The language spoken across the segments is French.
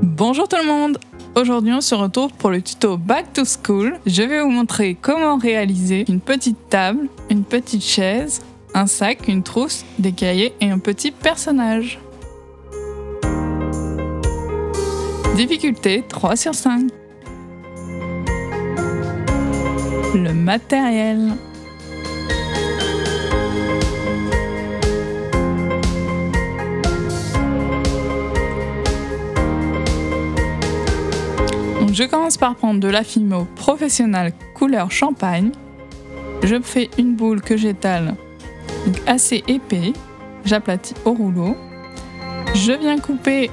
Bonjour tout le monde! Aujourd'hui on se retrouve pour le tuto Back to School. Je vais vous montrer comment réaliser une petite table, une petite chaise, un sac, une trousse, des cahiers et un petit personnage. Difficulté 3 sur 5. Le matériel. Donc je commence par prendre de la Fimo professionnelle couleur champagne. Je fais une boule que j'étale donc assez épais. J'aplatis au rouleau. Je viens couper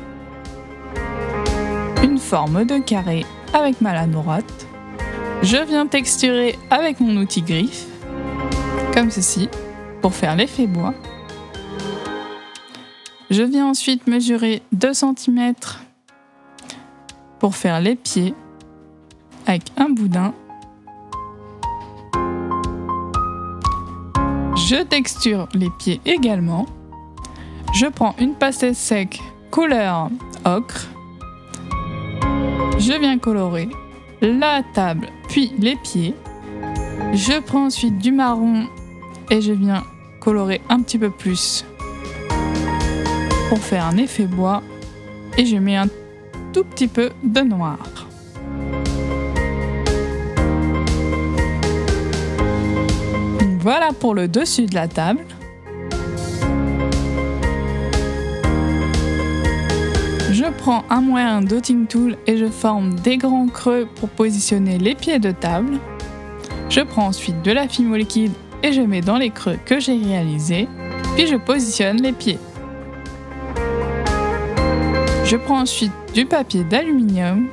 une forme de carré avec ma lame droite. Je viens texturer avec mon outil griffe, comme ceci, pour faire l'effet bois. Je viens ensuite mesurer 2 cm pour faire les pieds avec un boudin. Je texture les pieds également. Je prends une pastelle sec couleur ocre. Je viens colorer la table puis les pieds. Je prends ensuite du marron et je viens colorer un petit peu plus pour faire un effet bois et je mets un tout petit peu de noir. Donc voilà pour le dessus de la table. Je prends un moyen dotting tool et je forme des grands creux pour positionner les pieds de table. Je prends ensuite de la Fimo liquide et je mets dans les creux que j'ai réalisés, puis je positionne les pieds. Je prends ensuite du papier d'aluminium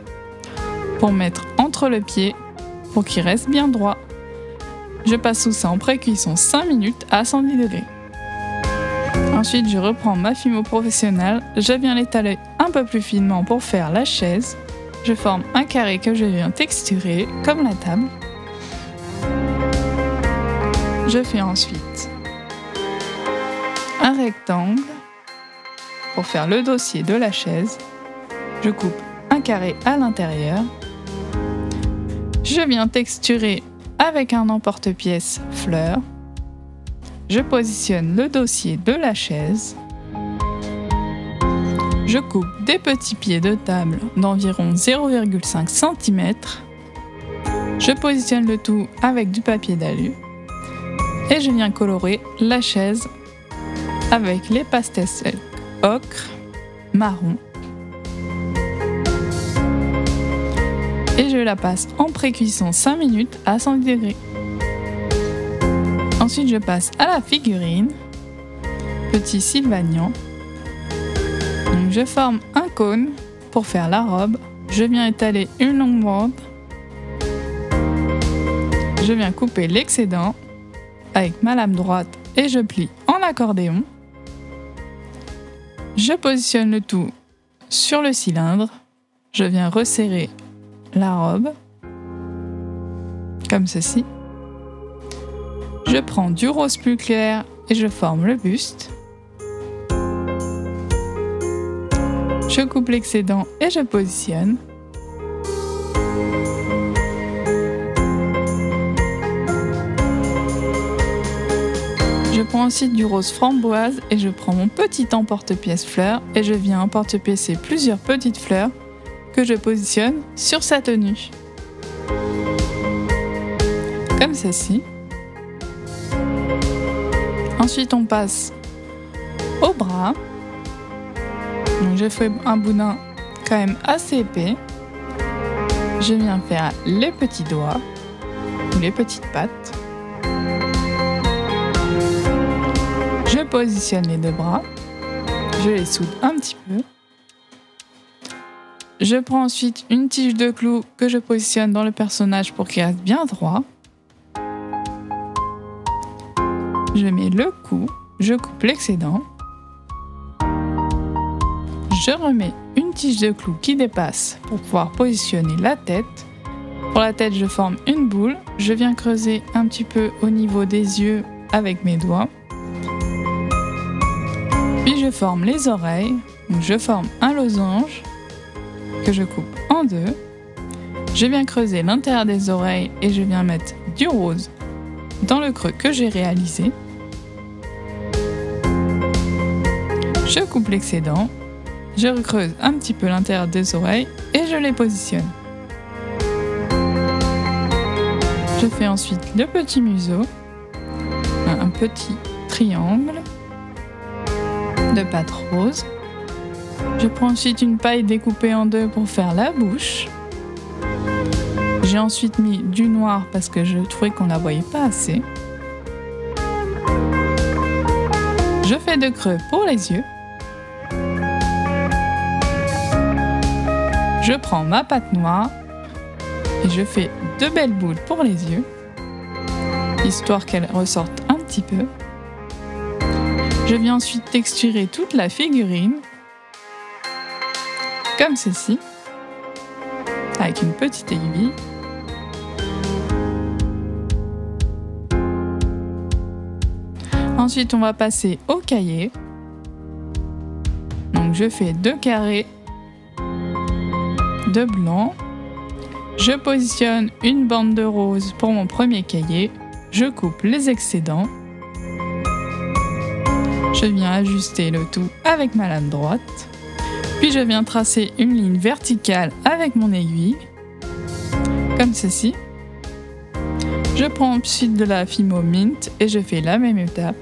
pour mettre entre le pied pour qu'il reste bien droit. Je passe tout ça en pré-cuisson 5 minutes à 110 degrés. Ensuite, je reprends ma Fimo professionnelle, je viens l'étaler un peu plus finement pour faire la chaise. Je forme un carré que je viens texturer comme la table. Je fais ensuite un rectangle pour faire le dossier de la chaise. Je coupe un carré à l'intérieur. Je viens texturer avec un emporte-pièce fleur. Je positionne le dossier de la chaise. Je coupe des petits pieds de table d'environ 0,5 cm. Je positionne le tout avec du papier d'alu. Et je viens colorer la chaise avec les pastels secs ocre, marron. Et je la passe en pré-cuisson 5 minutes à 110 degrés. Ensuite, je passe à la figurine, petit sylvanian. Donc, je forme un cône pour faire la robe. Je viens étaler une longue bande. Je viens couper l'excédent avec ma lame droite et je plie en accordéon. Je positionne le tout sur le cylindre. Je viens resserrer la robe, comme ceci. Je prends du rose plus clair et je forme le buste. Je coupe l'excédent et je positionne. Je prends ensuite du rose framboise et je prends mon petit emporte-pièce fleur et je viens emporte-piècer plusieurs petites fleurs que je positionne sur sa tenue. Comme ceci. Ensuite, on passe au bras. Donc, je fais un boudin quand même assez épais. Je viens faire les petits doigts ou les petites pattes. Je positionne les 2 bras. Je les soude un petit peu. Je prends ensuite une tige de clou que je positionne dans le personnage pour qu'il reste bien droit. Je mets le cou, je coupe l'excédent. Je remets une tige de clou qui dépasse pour pouvoir positionner la tête. Pour la tête, je forme une boule. Je viens creuser un petit peu au niveau des yeux avec mes doigts. Puis je forme les oreilles. Donc je forme un losange. que je coupe en deux. Je viens creuser l'intérieur des oreilles et je viens mettre du rose dans le creux que j'ai réalisé. Je coupe l'excédent, je recreuse un petit peu l'intérieur des oreilles et je les positionne. Je fais ensuite le petit museau, un petit triangle de pâte rose. Je prends ensuite une paille découpée en deux pour faire la bouche. J'ai ensuite mis du noir parce que je trouvais qu'on ne la voyait pas assez. Je fais 2 creux pour les yeux. Je prends ma pâte noire et je fais 2 belles boules pour les yeux, histoire qu'elles ressortent un petit peu. Je viens ensuite texturer toute la figurine, comme ceci, avec une petite aiguille. Ensuite, on va passer au cahier. Donc, je fais 2 carrés de blanc. Je positionne une bande de rose pour mon premier cahier. Je coupe les excédents. Je viens ajuster le tout avec ma lame droite. Puis je viens tracer une ligne verticale avec mon aiguille, comme ceci. Je prends ensuite de la Fimo Mint et je fais la même étape.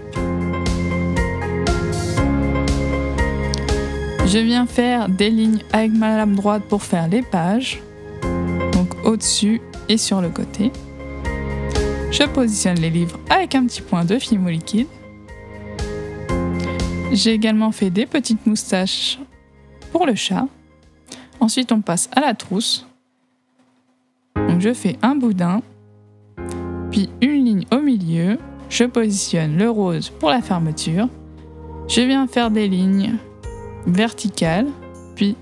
Je viens faire des lignes avec ma lame droite pour faire les pages, donc au-dessus et sur le côté. Je positionne les livres avec un petit point de Fimo liquide. J'ai également fait des petites moustaches pour le chat. Ensuite, on passe à la trousse. Donc, je fais un boudin, puis une ligne au milieu. Je positionne le rose pour la fermeture. Je viens faire des lignes verticales, puis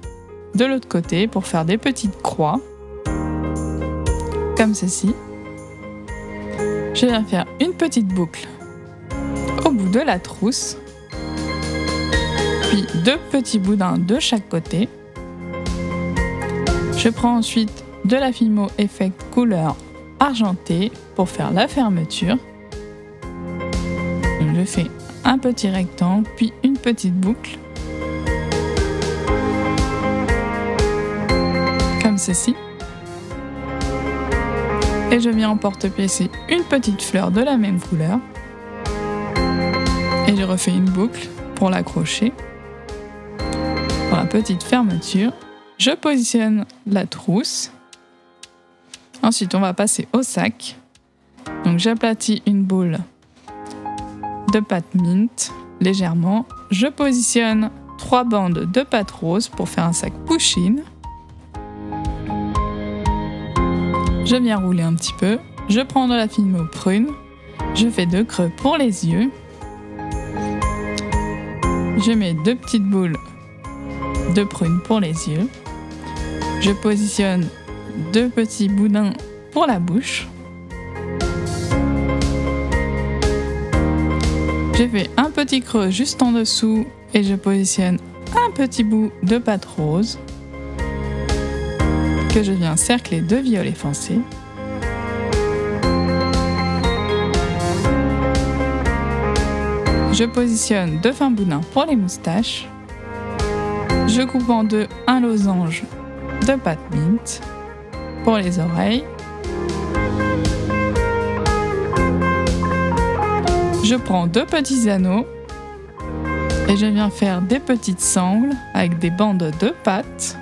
de l'autre côté pour faire des petites croix, comme ceci. Je viens faire une petite boucle au bout de la trousse, puis 2 petits boudins de chaque côté. Je prends ensuite de la Fimo Effect couleur argentée pour faire la fermeture. Donc je fais un petit rectangle, puis une petite boucle, comme ceci. Et je viens en porte-pièce une petite fleur de la même couleur. Et je refais une boucle pour l'accrocher. Pour la petite fermeture, je positionne la trousse. Ensuite, on va passer au sac. Donc, j'aplatis une boule de pâte mint légèrement. Je positionne 3 bandes de pâte rose pour faire un sac push-in. Je viens rouler un petit peu. Je prends de la Fimo prune. Je fais 2 creux pour les yeux. Je mets 2 petites boules de prune pour les yeux. Je positionne 2 petits boudins pour la bouche. Je fais un petit creux juste en dessous et je positionne un petit bout de pâte rose que je viens cercler de violet foncé. Je positionne 2 fins boudins pour les moustaches. Je coupe en 2 un losange de pâte mint pour les oreilles. Je prends 2 petits anneaux et je viens faire des petites sangles avec des bandes de pâte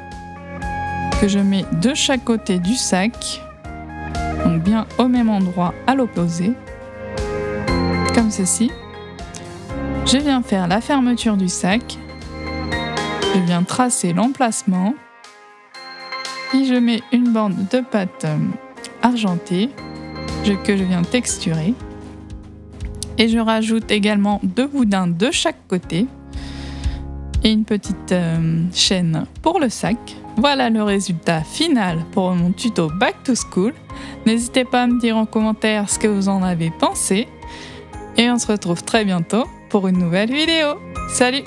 que je mets de chaque côté du sac, donc bien au même endroit à l'opposé, comme ceci. Je viens faire la fermeture du sac. Je viens tracer l'emplacement. Puis je mets une bande de pâte argentée que je viens texturer. Et je rajoute également 2 boudins de chaque côté et une petite chaîne pour le sac. Voilà le résultat final pour mon tuto Back to School. N'hésitez pas à me dire en commentaire ce que vous en avez pensé. Et on se retrouve très bientôt pour une nouvelle vidéo. Salut!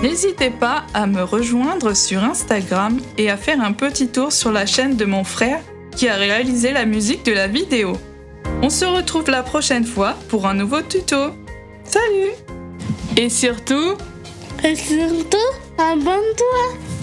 N'hésitez pas à me rejoindre sur Instagram et à faire un petit tour sur la chaîne de mon frère qui a réalisé la musique de la vidéo. On se retrouve la prochaine fois pour un nouveau tuto. Salut! Et surtout, abonne-toi.